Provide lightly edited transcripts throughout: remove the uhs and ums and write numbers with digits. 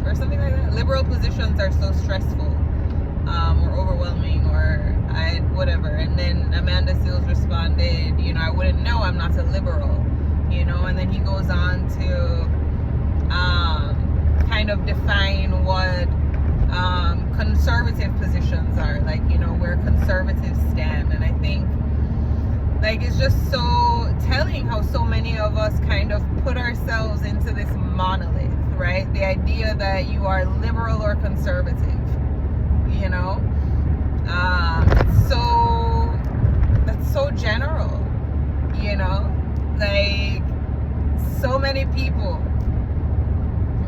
or something like that. Liberal positions are so stressful, or overwhelming, or whatever. And then Amanda Seales responded, you know, I wouldn't know, I'm not a liberal, you know. And then he goes on to kind of define what conservative positions are, like, you know, where conservatives stand. And I think, like, it's just so telling how so many of us kind of put ourselves into this monolith, right? The idea that you are liberal or conservative, you know. That's so general, you know, like, so many people,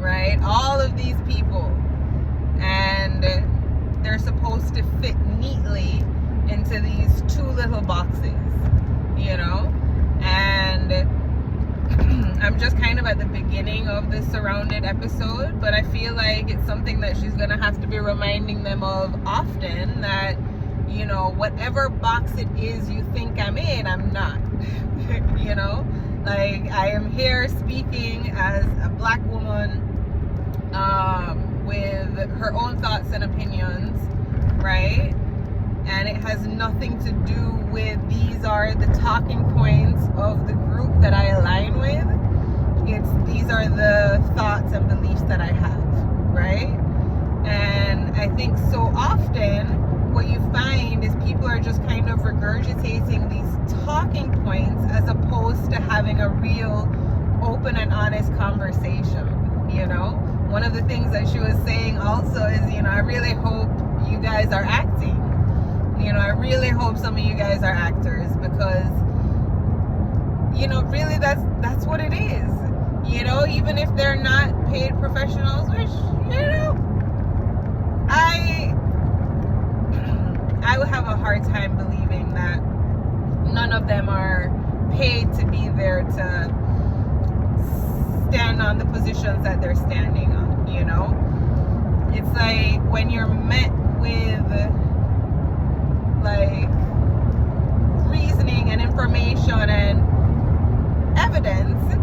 right? All of these people, and they're supposed to fit neatly into these two little boxes, you know. And I'm just kind of at the beginning of this Surrounded episode, but I feel like it's something that she's gonna have to be reminding them of often, that, you know, whatever box it is you think I'm in, I'm not. You know, like, I am here speaking as a Black woman, with her own thoughts and opinions, right? And it has nothing to do with these are the talking points of the group that I align with. These are the thoughts and beliefs that I have, right? And I think so often what you find is people are just kind of regurgitating these talking points as opposed to having a real open and honest conversation, you know? One of the things that she was saying also is, you know, I really hope you guys are acting. You know, I really hope some of you guys are actors, because, you know, really that's what it is. You know, even if they're not paid professionals, which, you know, I would have a hard time believing that none of them are paid to be there to stand on the positions that they're standing on, you know. It's like when you're met with, like, reasoning and information and evidence,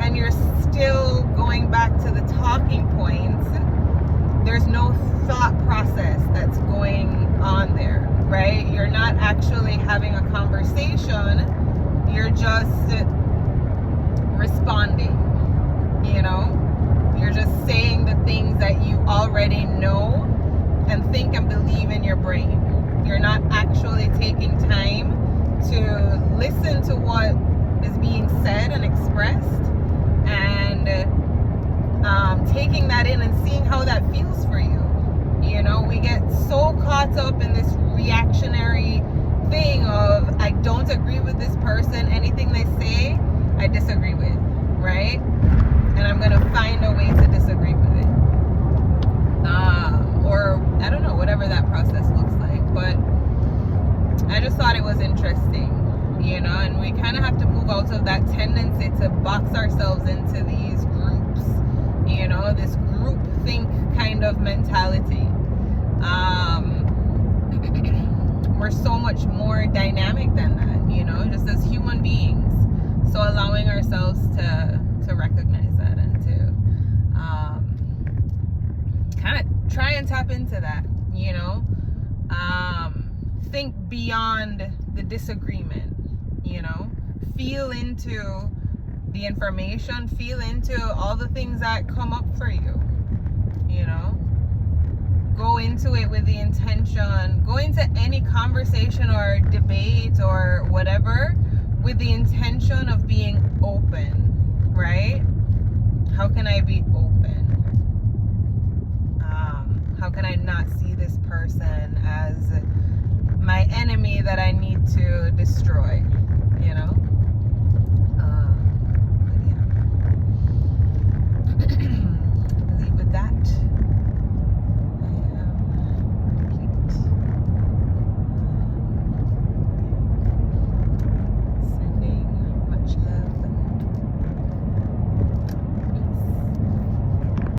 and you're still going back to the talking points, there's no thought process that's going on there, right? You're not actually having a conversation, you're just responding, you know. You're just saying the things that you already know and think and believe in your brain. You're not actually taking time to listen to what is being said and expressed, and taking that in and seeing how that feels for you. You know, we get so caught up in this reactionary thing of, I don't agree with this person, anything they say I disagree with, right? And I'm gonna find a way to disagree with it, or I don't know, whatever that process looks like. But I just thought it was interesting, you know. And we kind of have to move out of that tendency to box ourselves into these groups, you know, this group think kind of mentality. We're so much more dynamic than that, you know, just as human beings. So allowing ourselves to recognize that, and to kind of try and tap into that, you know. Think beyond the disagreement, you know. Feel into the information, feel into all the things that come up for you, you know. Go into it with the intention, go into any conversation or debate or whatever with the intention of being open, right? How can I be open? How can I not see this person as my enemy that I need to